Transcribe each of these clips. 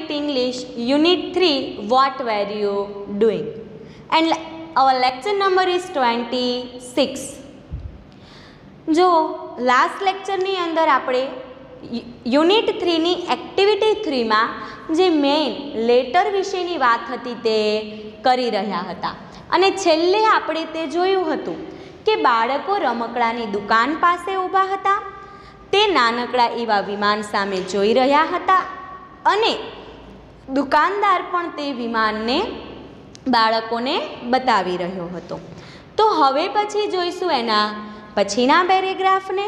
Read English Unit 3. What were you doing? And our lecture number is 26. જો last લેક્ચરની અંદર આપણે unit 3ની activity 3માં જે main letter વિશેની વાત હતી તે કરી રહ્યા હતા અને છેલ્લે આપણે તે જોયું હતું કે બાળકો રમકડાની દુકાન પાસે ઊભા હતા. તે નાનકડા એવા વિમાન સામે જોઈ રહ્યા હતા અને દુકાનદાર પણ તે વિમાનને બાળકોને બતાવી રહ્યો હતો. તો હવે પછી જોઈશું એના પછીના પેરેગ્રાફને.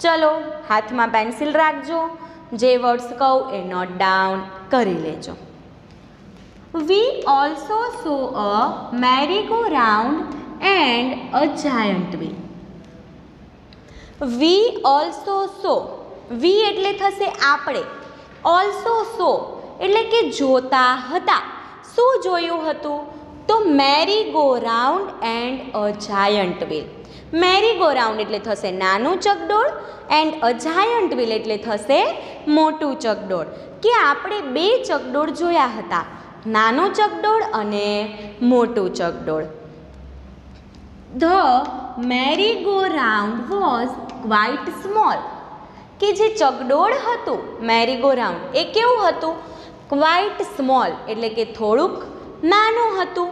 ચલો હાથમાં પેન્સિલ રાખજો, જે વર્ડ્સ કહું એ નોટ ડાઉન કરી લેજો. We also saw a merry-go-round and a giant wheel. We also saw, we એટલે થશે આપણે, also saw એટલે કે જોતા હતા. શું જોયું હતું? તો merry-go-round and a giant wheel. merry-go-round એટલે થશે નાનું ચકડોળ એન્ડ અ જાયન્ટ વ્હીલ એટલે થશે મોટું ચકડોળ. કે આપણે બે ચકડોળ જોયા હતા, નાનું ચકડોળ અને મોટું ચકડોળ. The merry-go-round was quite small. કે જે ચકડોળ હતું merry-go-round એ કેવું હતું? quite small એટલે કે થોડુંક નાનું હતું.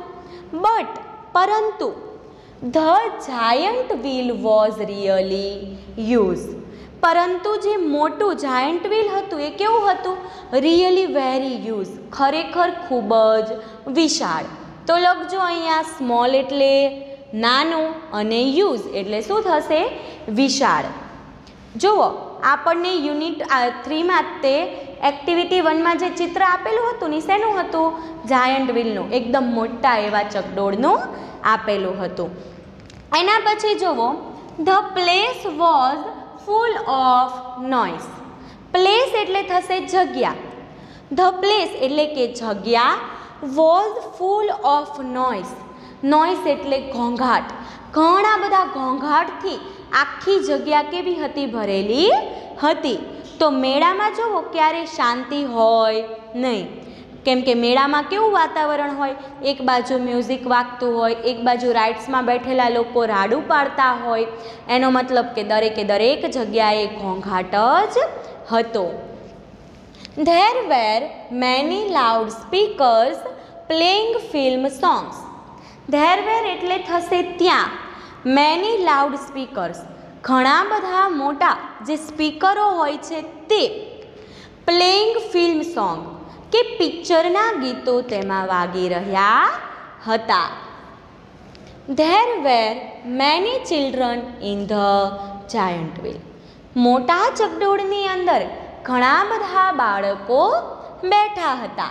બટ પરંતુ the giant wheel was really huge. પરંતુ જે મોટું જાયન્ટ વ્હીલ હતું એ કેવું હતું? રિયલી વેરી યુઝ, ખરેખર ખૂબ જ વિશાળ. તો લખજો અહીંયા સ્મોલ એટલે નાનું અને યુઝ એટલે શું થશે? વિશાળ. જુઓ આપણને યુનિટ 3માં તે એક્ટિવિટી 1માં જે ચિત્ર આપેલું હતું ને શેનું હતું? જાયન્ટ વ્હીલનું, એકદમ મોટા એવા ચકડોળનું આપેલું હતું. એના પછી જુઓ the place was full of noise. Place એટલે થશે જગ્યા. ધ પ્લેસ એટલે કે જગ્યા, was full of noise. Noise એટલે ઘોંઘાટ. ઘણા બધા ઘોંઘાટથી આખી જગ્યા કેવી હતી? ભરેલી હતી. તો મેળામાં જુઓ ક્યારે શાંતિ હોય નહીં, કેમ કે મેળામાં કેવું વાતાવરણ હોય? એક બાજુ મ્યુઝિક વાગતું હોય, એક બાજુ રાઇડ્સમાં બેઠેલા લોકો રાડું પાડતા હોય. એનો મતલબ કે દરેકે દરેક જગ્યાએ ઘોંઘાટ જ હતો. There were many loud speakers playing film songs. There were એટલે થશે ત્યાં, many loud speakers ઘણા બધા મોટા જે સ્પીકરો હોય છે તે, પ્લેઇંગ ફિલ્મ સોંગ કે પિક્ચરના ગીતો તેમાં વાગી રહ્યા હતા. There were many children in the giant wheel. મોટા ચકડોળની અંદર ઘણા બધા બાળકો બેઠા હતા.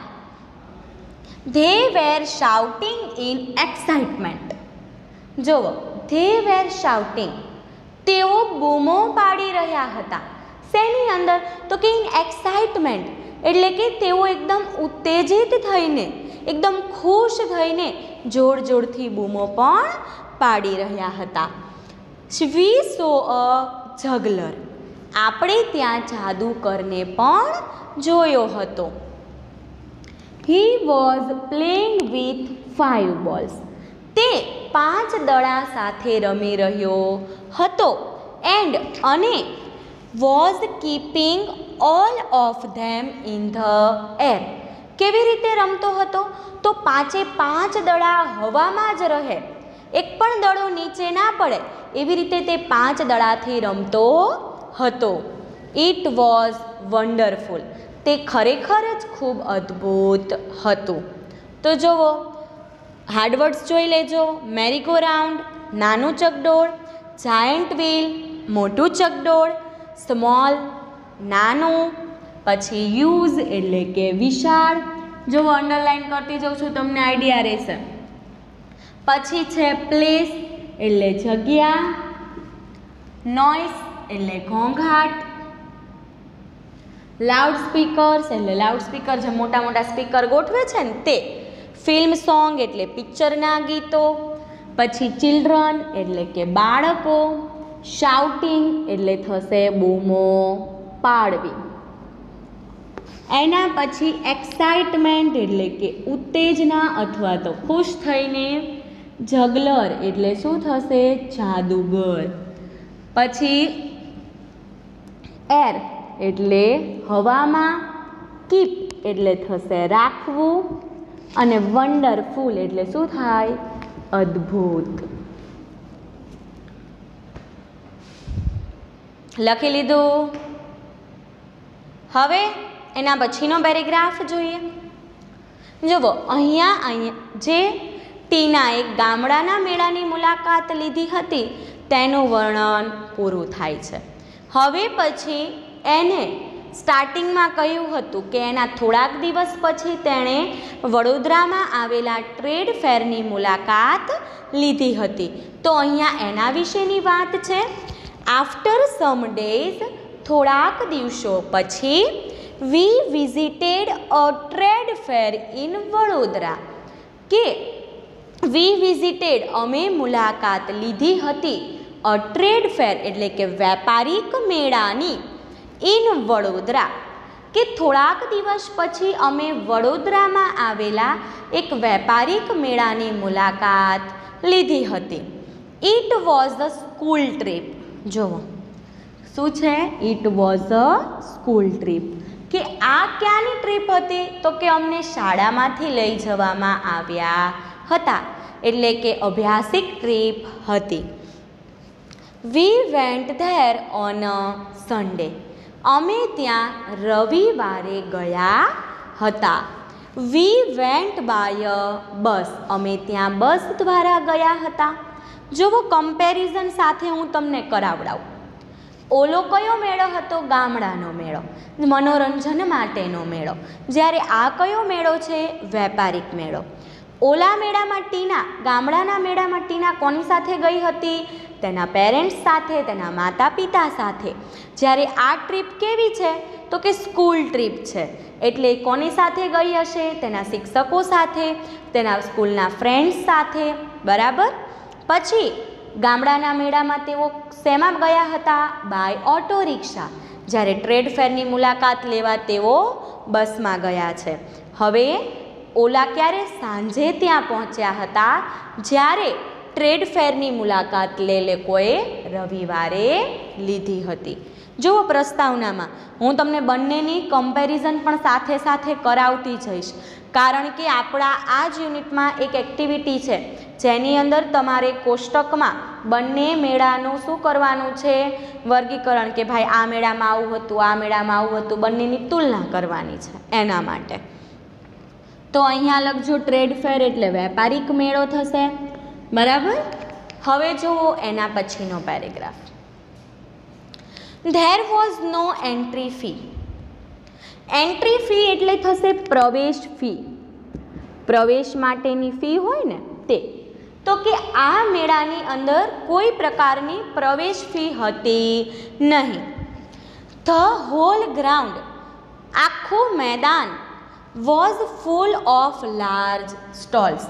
They were shouting in excitement. જુઓ they were shouting, તેઓ બૂમો પાડી રહ્યા હતા. શેની અંદર? તો કે ઇન એક્સાઇટમેન્ટ એટલે કે તેઓ એકદમ ઉત્તેજિત થઈને, એકદમ ખુશ થઈને જોર જોરથી બૂમો પણ પાડી રહ્યા હતા. We saw a juggler. આપણે ત્યાં જાદુગરને પણ જોયો હતો. He was playing with 5 balls. તે 5 દડા સાથે રમી રહ્યો હતો. એન્ડ અને was keeping all of them in the air. કેવી રીતે રમતો હતો? તો 5 દડા હવામાં જ રહે, એક પણ દડો નીચે ના પડે, એવી રીતે તે 5 દડાથી રમતો હતો. It was wonderful. તે ખરેખર જ ખૂબ અદ્ભુત હતું. તો જુઓ હાર્ડવર્ડ્સ જોઈ લેજો. મેરી-ગો-રાઉન્ડ નાનું ચકડોળ, જાયન્ટ વ્હીલ મોટું ચકડોળ, સ્મોલ નાનું, પછી યુઝ એટલે કે વિશાળ. જો અંડરલાઈન કરતી જાઉં છું તમને આઈડિયા રહેશે. પછી છે પ્લેસ એટલે જગ્યા, નોઇસ એટલે ઘોંઘાટ, લાઉડ સ્પીકર્સ એટલે લાઉડ સ્પીકર જે મોટા મોટા સ્પીકર ગોઠવે છે ને તે, ફિલ્મ સોંગ એટલે પિક્ચરના ગીતો, પછી ચિલ્ડ્રન એટલે કે બાળકો, શાઉટિંગ એટલે થશે બૂમો પાડવી. એના પછી એક્સાઇટમેન્ટ એટલે કે ઉત્તેજના અથવા તો ખુશ થઈને જગલર એટલે શું થશે? જાદુગર. પછી એર એટલે હવામાં, કીપ એટલે થશે રાખવું, અને વન્ડરફુલ એટલે શું થાય? અદ્ભુત. લખી લીધું? હવે એના પછીનો પેરેગ્રાફ જોઈએ. જુઓ, અહીંયા જે ટીનાએ ગામડાના મેળાની મુલાકાત લીધી હતી તેનું વર્ણન પૂરું થાય છે. હવે પછી એને સ્ટાર્ટિંગમાં કહ્યું હતું કે એના થોડાક દિવસ પછી તેણે વડોદરામાં આવેલા ટ્રેડ ફેરની મુલાકાત લીધી હતી. તો અહીંયા એના વિશેની વાત છે. આફ્ટર સમ ડેઝ, થોડાક દિવસો પછી, વી visited a trade fair in Vadodara. કે વી વિઝિટેડ અમે મુલાકાત લીધી હતી અ ટ્રેડ ફેર એટલે કે વેપારિક મેળાની, ઇન વડોદરા કે થોડાક દિવસ પછી અમે વડોદરામાં આવેલા એક વેપારિક મેળાની મુલાકાત લીધી હતી. It was a school trip. જુઓ શું છે? It was a school trip. કે આ ક્યાંની ટ્રીપ હતી? તો કે અમને શાળામાંથી લઈ જવામાં આવ્યા હતા, એટલે કે અભ્યાસિક ટ્રીપ હતી. We went there on a Sunday. અમે ત્યાં રવિવારે ગયા હતા. વી વેન્ટ બાય અ બસ. અમે ત્યાં બસ દ્વારા ગયા હતા. જુઓ, કમ્પેરિઝન સાથે હું તમને કરાવડાવું. ઓલો કયો મેળો હતો? ગામડાનો મેળો, મનોરંજન માટેનો મેળો. જ્યારે આ કયો મેળો છે? વેપારિક મેળો. ઓલા મેળામાં ટીના, ગામડાના મેળામાં ટીના કોની સાથે ગઈ હતી? તેના પેરેન્ટ્સ સાથે, તેના માતા પિતા સાથે. જ્યારે આ ટ્રીપ કેવી છે? તો કે સ્કૂલ ટ્રીપ છે. એટલે કોની સાથે ગઈ હશે? તેના શિક્ષકો સાથે, તેના સ્કૂલના ફ્રેન્ડ્સ સાથે. બરાબર. પછી ગામડાના મેળામાં તેઓ શેમાં ગયા હતા? By auto rickshaw. જ્યારે ટ્રેડ ફેરની મુલાકાત લેવા તેઓ બસમાં ગયા છે. હવે ઓલા ક્યારે? સાંજે ત્યાં પહોંચ્યા હતા, જ્યારે ટ્રેડ ફેરની મુલાકાત લોકોએ રવિવારે લીધી હતી. જુઓ, પ્રસ્તાવનામાં હું તમને બંનેની કમ્પેરિઝન પણ સાથે સાથે કરાવતી જઈશ, કારણ કે આપણા આ જ યુનિટમાં એક એક્ટિવિટી છે જેની અંદર તમારે કોષ્ટકમાં બંને મેળાનું શું કરવાનું છે? વર્ગીકરણ. કે ભાઈ આ મેળામાં આવું હતું, આ મેળામાં આવું હતું, બંનેની તુલના કરવાની છે. એના માટે તો અહીંયા લખજો ટ્રેડ ફેર એટલે વેપારિક મેળો થશે. બરાબર. હવે જુઓ એના પછીનો paragraph. There was no entry fee. Entry fee એટલે થશે પ્રવેશ ફી. પ્રવેશ માટેની ફી હોય ને તે. તો કે આ મેળાની અંદર કોઈ પ્રકારની પ્રવેશ ફી હતી નહીં. ધ હોલ ગ્રાઉન્ડ, આખું મેદાન, was full of large stalls.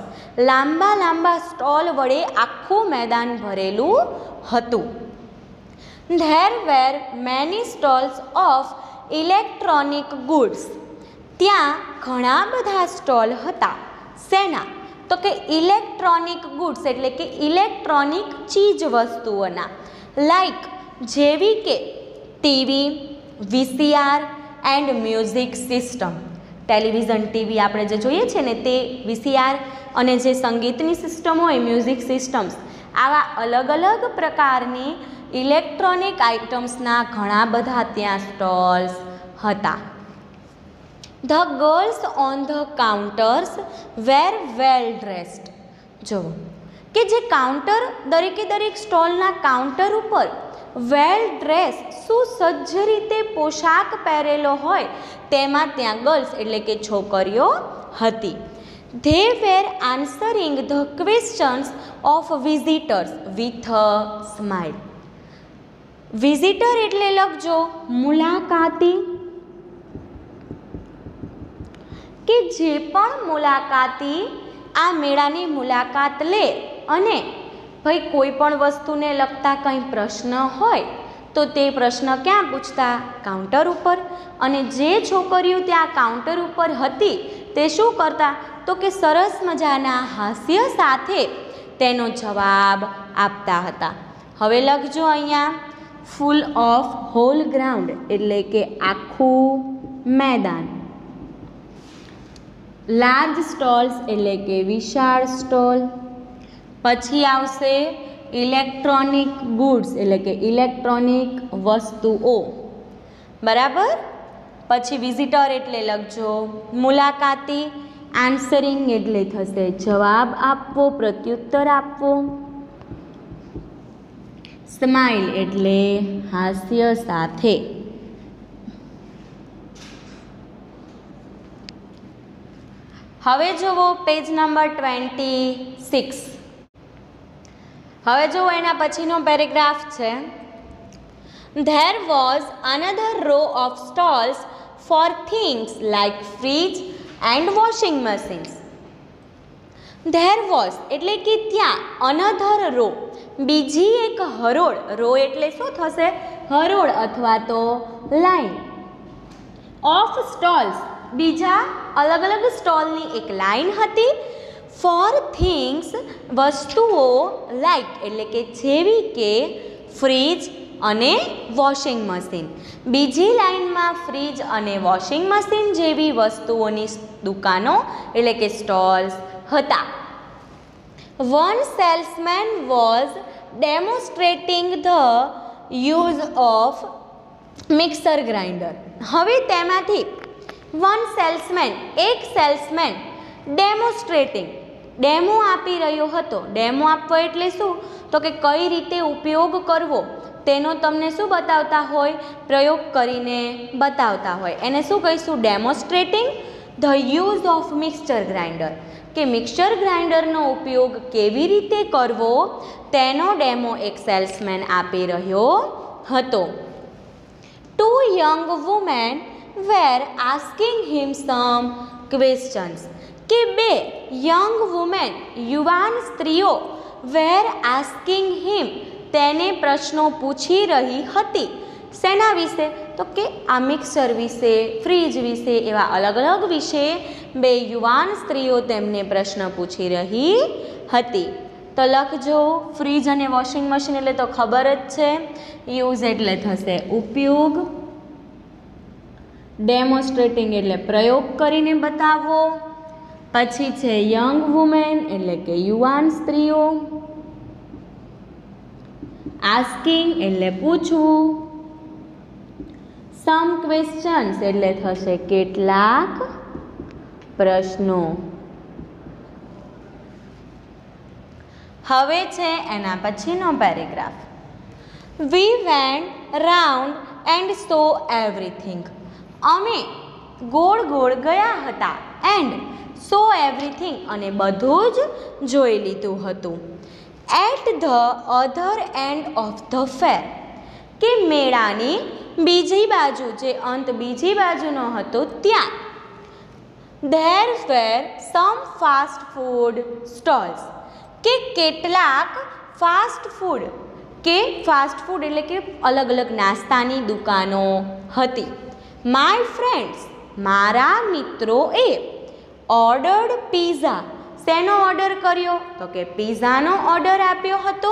લાંબા લાંબા સ્ટોલ વડે આખું મેદાન ભરેલું હતું. There were many stalls of electronic goods. ત્યાં ઘણા બધા સ્ટોલ હતા. શેના? તો કે ઇલેક્ટ્રોનિક ગુડ્સ એટલે કે ઇલેક્ટ્રોનિક ચીજ વસ્તુઓના. લાઈક જેવી કે TV, VCR and music system. Television, TV આપણે જે જોઈએ છે ને તે VCR, અને જે સંગીતની સિસ્ટમ હોય મ્યુઝિક સિસ્ટમ્સ. આવા અલગ અલગ પ્રકારની ઇલેક્ટ્રોનિક આઇટમ્સના ઘણા બધા ત્યાં સ્ટોલ્સ હતા. The girls on the counters were well dressed. જુઓ કે જે કાઉન્ટર, દરેકે દરેક સ્ટોલના કાઉન્ટર ઉપર વેલ ડ્રેસ, સુસજ્જ રીતે પોશાક પહેરેલો હોય તેમાં ત્યાં ગર્લ્સ એટલે કે છોકરીઓ હતી. They were answering the questions of visitors with a smile. Visitor એટલે લખજો મુલાકાતી. કે જે પણ મુલાકાતી આ મેળાની મુલાકાત લે અને ભાઈ કોઈ પણ વસ્તુને લગતા કંઈ પ્રશ્ન હોય તો તે પ્રશ્ન ક્યાં પૂછતા? કાઉન્ટર ઉપર. અને જે છોકરીઓ ત્યાં કાઉન્ટર ઉપર હતી તે શું કરતા? તો કે સરસ મજાના હાસ્ય સાથે તેનો જવાબ આપતા હતા. હવે લખજો અહીંયા ફૂલ ઓફ હોલ ગ્રાઉન્ડ એટલે કે આખું મેદાન. લાર્જ સ્ટોલ્સ એટલે કે વિશાળ સ્ટોલ. પછી આવશે ઇલેક્ટ્રોનિક ગુડ્સ એટલે કે ઇલેક્ટ્રોનિક વસ્તુઓ. બરાબર. પછી વિઝિટર એટલે લખજો મુલાકાતી. આન્સરિંગ એટલે થશે જવાબ આપવો, પ્રત્યુત્તર આપવો. સ્માઇલ એટલે હાસ્ય સાથે. હવે જુઓ પેજ નંબર 26. હવે જુઓ એના પછીનો પેરેગ્રાફ છે. There was another row of stalls for things like fridge and washing machines. There was એટલે કે ત્યાં, another row બીજી એક હરોળ. રો એટલે શું થશે? હરોળ અથવા તો લાઈન. ઓફ સ્ટોલ્સ બીજા અલગ અલગ સ્ટોલની એક લાઈન હતી. ફોર થિંગ્સ વસ્તુઓ, લાઈક એટલે કે જેવી કે ફ્રીજ અને વોશિંગ મશીન. બીજી લાઈનમાં ફ્રીજ અને વોશિંગ મશીન જેવી વસ્તુઓની દુકાનો એટલે કે સ્ટોલ્સ હતા. One salesman was demonstrating the use of mixer grinder. હવે તેમાંથી વન સેલ્સમેન, એક સેલ્સમેન ડેમોન્સ્ટ્રેટિંગ ડેમો આપી રહ્યો હતો. ડેમો આપવો એટલે શું? તો કે કઈ રીતે ઉપયોગ કરવો તેનો તમને શું બતાવતા હોય? પ્રયોગ કરીને બતાવતા હોય. એને શું કહીશું? ડેમોન્સ્ટ્રેટિંગ the use of mixer grinder. કે મિક્સર ગ્રાઇન્ડરનો ઉપયોગ કેવી રીતે કરવો તેનો ડેમો એક સેલ્સમેન આપી રહ્યો હતો. ટુ યંગ વુમેન વેર આસ્કિંગ હિમ સમ ક્વેશ્ચન્સ. કે બે યંગ વુમેન યુવાન સ્ત્રીઓ વેર આસ્કિંગ હિમ તેને પ્રશ્નો પૂછી રહી હતી. શેના વિશે? તો કે આ મિક્સર વિશે, ફ્રીજ વિશે, એવા અલગ અલગ વિશે બે યુવાન સ્ત્રીઓ તેમને પ્રશ્ન પૂછી રહી હતી. તો લખજો ફ્રીજ અને વોશિંગ મશીન એટલે તો ખબર જ છે. યુઝ એટલે થશે ઉપયોગ. ડેમોન્સ્ટ્રેટિંગ એટલે પ્રયોગ કરીને બતાવવો. પછી છે યંગ વુમેન એટલે કે યુવાન સ્ત્રીઓ. આસ્કિંગ એટલે પૂછવું. સમ ક્વેશ્ચન્સ એટલે થશે કેટલાક પ્રશ્નો. હવે છે એના પછીનો paragraph. We went round and so everything. અમે ગોળ ગોળ ગયા હતા. એન્ડ સો એવરીથિંગ અને બધું જ જોઈ લીધું હતું. At the other end of the fair. કે મેળાની બીજી બાજુ, જે અંત બીજી બાજુનો હતો ત્યાં. There were some fast food stalls. કે કેટલાક ફાસ્ટ ફૂડ, કે ફાસ્ટ ફૂડ એટલે કે અલગ અલગ નાસ્તાની દુકાનો હતી. માય ફ્રેન્ડ્સ મારા મિત્રોએ ઓર્ડર્ડ પીઝા. શેનો ઓર્ડર કર્યો? તો કે પીઝાનો ઓર્ડર આપ્યો હતો.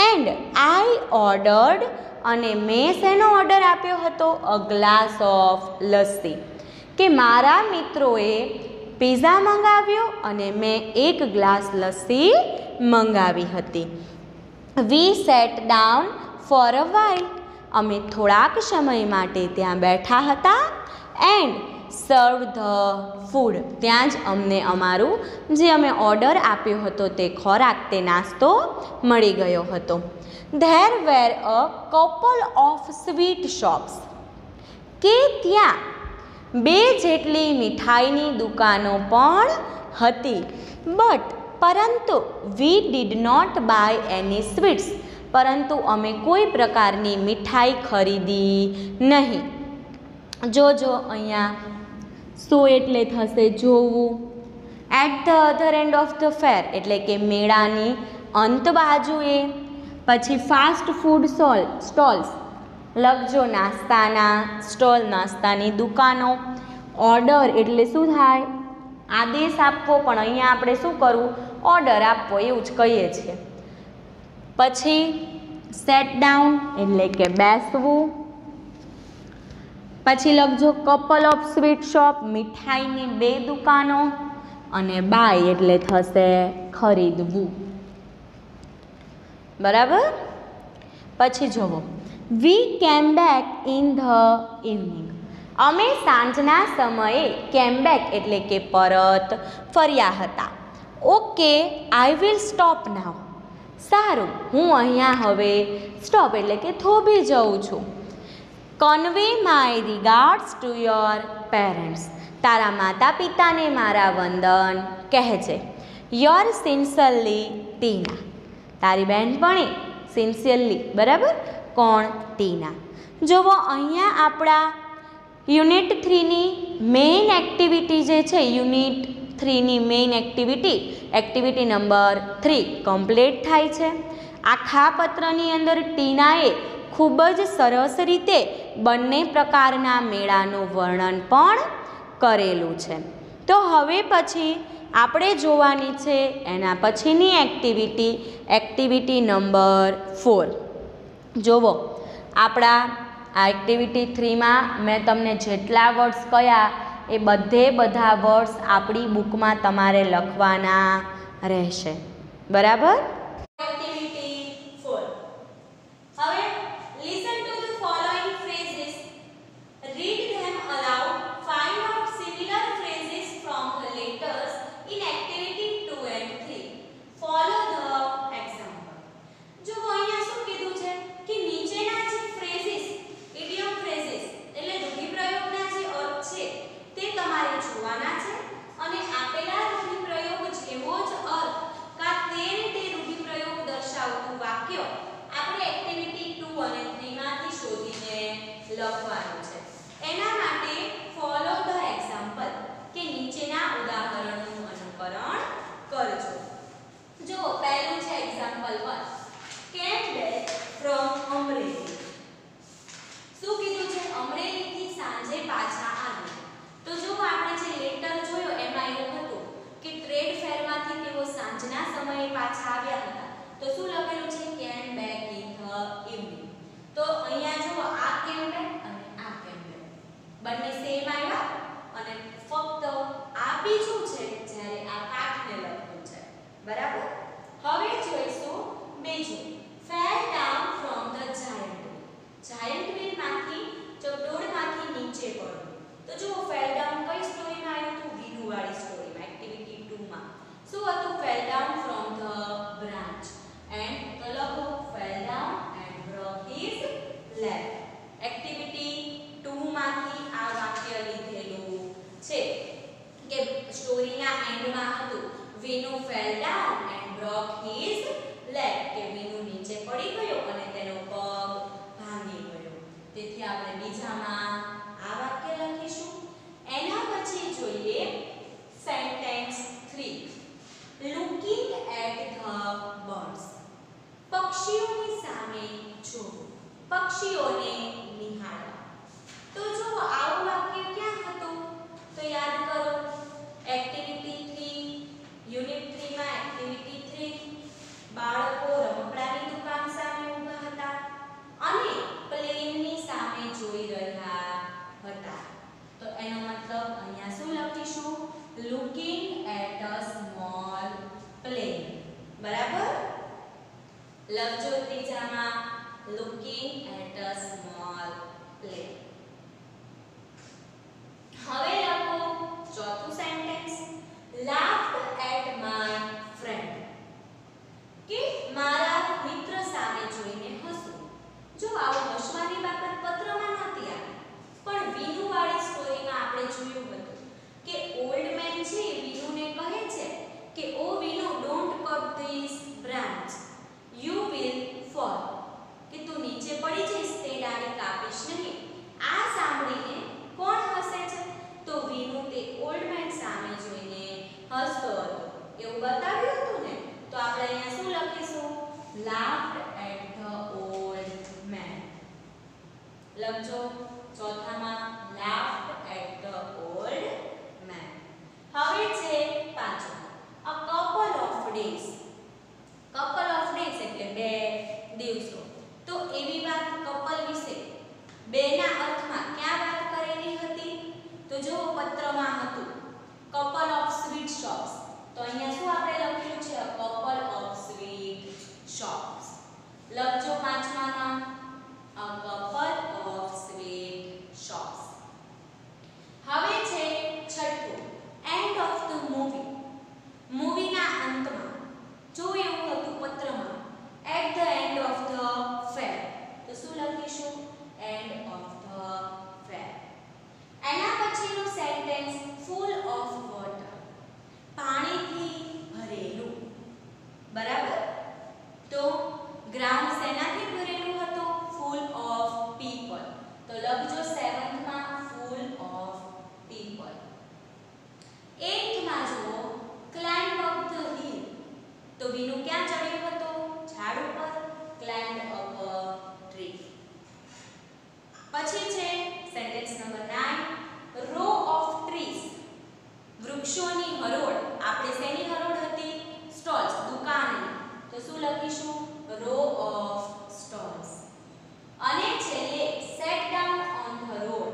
એન્ડ આઈ ઓર્ડર્ડ અને મેં શેનો ઓર્ડર આપ્યો હતો? A glass of lassi. કે મારા મિત્રોએ પીઝા મંગાવ્યો અને મેં એક ગ્લાસ લસ્સી મંગાવી હતી. We sat down for a while. અમે થોડાક સમય માટે ત્યાં બેઠા હતા. એન્ડ સર્વ ધ ફૂડ. ત્યાં જ અમને અમારું જે અમે ઓર્ડર આપ્યો હતો તે ખોરાક, તે નાસ્તો મળી ગયો હતો. There were a couple of sweet shops. કે ત્યાં બે જેટલી મીઠાઈની દુકાનો પણ હતી. બટ પરંતુ we did not buy any sweets. પરંતુ અમે કોઈ પ્રકારની મીઠાઈ ખરીદી નહીં. જોજો અહીંયા સો એટલે થશે જોવું. At the other end of the fair એટલે કે મેળાની અંત બાજુએ. પછી ફાસ્ટ ફૂડ સ્ટોલ્સ લખજો નાસ્તાના સ્ટોલ, નાસ્તાની દુકાનો. ઓર્ડર એટલે શું થાય? આદેશ આપવો, પણ અહીંયા આપણે શું કરવું? ઓર્ડર આપવો, એવું જ કહીએ છીએ. પછી સેટ ડાઉન એટલે કે બેસવું. પછી લખજો કપલ ઓફ સ્વીટ શોપ, મીઠાઈની 2 દુકાનો. અને બાય એટલે થશે ખરીદવું. બરાબર. પછી જુઓ, વી કેમ બેક ઇન ધ ઇવનિંગ. અમે સાંજના સમયે કેમ બેક એટલે કે પરત ફર્યા હતા. ઓકે, આઈ વિલ સ્ટોપ નાવ. સારું, હું અહીંયા હવે સ્ટોપ એટલે કે થોભી જાઉં છું. Convey my regards to your parents. તારા માતા પિતાને મારા વંદન કહેજે. યોર સિન્સિયરલી ટીના. તારી બહેનપણી સિન્સિયરલી, બરાબર. કોણ? ટીના. જુઓ, અહીંયા આપણા યુનિટ 3ની મેઇન એક્ટિવિટી જે છે, યુનિટ 3ની મેઇન એક્ટિવિટી નંબર 3 કમ્પ્લીટ થાય છે. આખા પત્રની અંદર ટીનાએ ખૂબ જ સરસ રીતે બંને પ્રકારના મેળાનું વર્ણન પણ કરેલું છે. તો હવે પછી આપણે જોવાની છે એના પછીની એક્ટિવિટી નંબર 4. જુઓ, આપણા આ એક્ટિવિટી 3માં મેં તમને જેટલા વર્ડ્સ કહ્યા એ બધા વર્ડ્સ આપણી બુકમાં તમારે લખવાના રહેશે. બરાબર. એક્ટિવિટી 4. હવે listen to the following phrases. Read them aloud. Find out similar phrases from the letters in activity 2 and 3. Follow the example. જો અહીંયા શું કીધું છે કે નીચેના જે phrases, idiom phrases એટલે રૂઢિપ્રયોગના જે અર્થ છે તે તમારે જોવાના છે અને આપેલા રૂઢિપ્રયોગ જેવો જ અર્થ કા તે રૂઢિપ્રયોગ દર્શાવતું વાક્ય આપણે એક્ટિવિટી 2 અને 3 માંથી શોધીને લખવાનું છે. એના માટે ફોલો ધ એક્ઝામ્પલ કે નીચેના ઉદાહરણોનું અનુકરણ કરજો. જો પહેલું છે એક્ઝામ્પલ 1. કેમ બેક ફ્રોમ અમરેલી. શું કીધું છે? અમરેલીથી સાંજે પાછા આવ્યા. તો જો આપણે જે લેટર જોયો એમાં એવું હતું કે ટ્રેડ ફેરમાંથી તેઓ સાંજના સમયે પાછા આવ્યા હતા. તો શું લખેલું છે? કેમ બેક ઇન ધ ઇવનિંગ. તો અહીંયા જુઓ, આ કેમ બેક અને આ કેમ બેક બંને સેમ આવ્યા અને ફક્ત આ બીજું છે જ્યારે આ પાઠને લખતું છે. બરાબર. હવે જોઈશું બીજું. Fail down from the giant wheel માંથી ચકડોળમાંથી નીચે પડ્યું. તો જુઓ, ફેલ ડાઉન કઈ સ્ટોરીમાં આવ્યું હતું? વીનુ વાળી સ્ટોરીમાં, એક્ટિવિટી 2 માં. શું હતું? Fell down from the branch and તો લખો fell down and broke his leg. Activity 2 માંથી આ વાક્ય લીધેલું છે કે સ્ટોરીના એન્ડમાં હતું Vinu fell down and broke his leg, કે વીનુ નીચે પડી ગયો અને તેનો પગ ભાંગી ગયો. તેથી આપણે બીજામાં આ વાક્ય લખીશું. એના પછી જોઈએ sentence 3. Looking at the birds. પક્ષીઓની સામે જોવું, પક્ષીઓને નિહાળવા. તો જો આવું વાક્ય ક્યાં હતું? તો યાદ કરો, એક્ટિવિટી 3 યુનિટ 3 માં એક્ટિવિટી 3 બાળકો રમકડાની દુકાન સામે ઊભા હતા અને પ્લેનની સામે જોઈ રહ્યા હતા. તો એનો મતલબ અહીંયા શું લખીશું? Looking at a small plane. બરાબર. લખજો ત્રીજામાં looking at a small plane. હવે લખો ચોથું sentence. Laughed at my friend. કે મારા મિત્ર સામે જોઈને હસવું. જો આવું હસવાની બાબત પત્રમાં નહોતી આવી, પણ વીનુ વાળી સ્ટોરીમાં આપણે જોયું હતું કે ઓલ્ડ મેન છે વીનુને કહે છે કે ઓ Vinu, don't cut this branch, you will fall. કે તું નીચે પડી જઈશ, તે ડાળી કાપીશ નહીં. આ સાંભળીને કોણ હસે છે? તો લખજો ચોથામાં laughed at the old man. હવે છે પાંચમું a couple of days. couple of days એટલે બે દિવસો. તો એવી વાત કપલ વિશે બેના અર્થમાં ક્યાં વાત કરેલી હતી? તો જો પત્રમાં હતું couple of sweet shops. તો અહીંયા શું આપણે લખ્યું છે a couple of sweet shops. લખજો પાંચમામાં a couple of sweet shops. હવે છે છઠ્ઠું end of the movie. મૂવીના અંતમાં જો એવું હતું પત્રમાં at the end of the fair. તો શું લખીશું? end of the fair. એના પછીનું સેન્ટેન્સ full of water. પાણીથી ભરેલું. બરાબર? તો ગ્રાઉન્ડ શેનાથી ભરેલું હતું? full of people. તો લખજો 7th માં full of people. 8th માં જુઓ climb up the hill. તો વિનુ ક્યાં ચડ્યો હતો? ઝાડ ઉપર. climbed up a tree. પછી છે sentence number 9 row of trees. વૃક્ષોની હરોળ. આપણે શેની હરોળ હતી? સ્ટોલ્સ, દુકાનની. તો શું લખીશું? row of stalls. અને છેલ્લે set down on the road.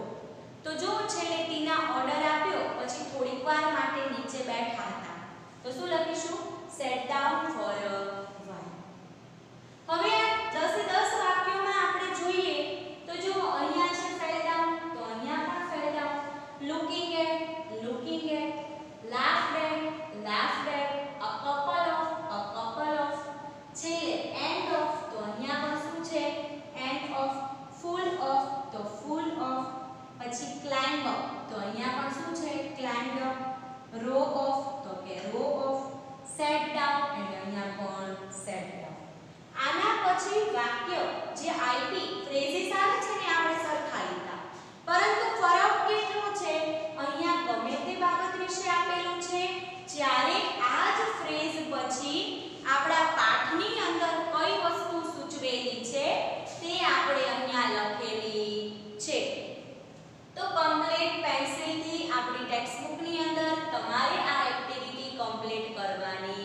તો જો છેલ્લે ટીના ઓર્ડર આપ્યો પછી થોડીક વાર માટે નીચે બેઠા હતા. તો શું લખીશું? set down for a while. હવે આ 10 એ 10 વાક્યોમાં આપણે જોઈએ તો જો અહીંયા છે fell down, તો અહીંયા પણ fell down. looking at, laughed at, a couple of, છેલ્લે end of, તો અહીંયા પણ શું છે? end of, full of, તો full of, પછી climb up, તો અહીંયા પણ શું છે? climbed up, row of, તો કે row of, set down, અને અહીંયા પણ set down. આના પછી વાક્ય જે આઈપી ફ્રેઝિસ આવે છે ને આપણે સરખા લીધા, પરંતુ ફરક કેટલો છે? અહીંયા ગમે તે બાબત વિશે આપેલું છે, જ્યારે આ જ ફ્રેઝ પછી આપણા પાઠની અંદર કઈ વસ્તુ સૂચવેલી છે તે આપણે અહીંયા લખેલી છે. તો કમ્પ્લીટ પેન્સિલથી આપણી ટેક્સ્ટ બુકની અંદર તમારે આ એક્ટિવિટી કમ્પ્લીટ કરવાની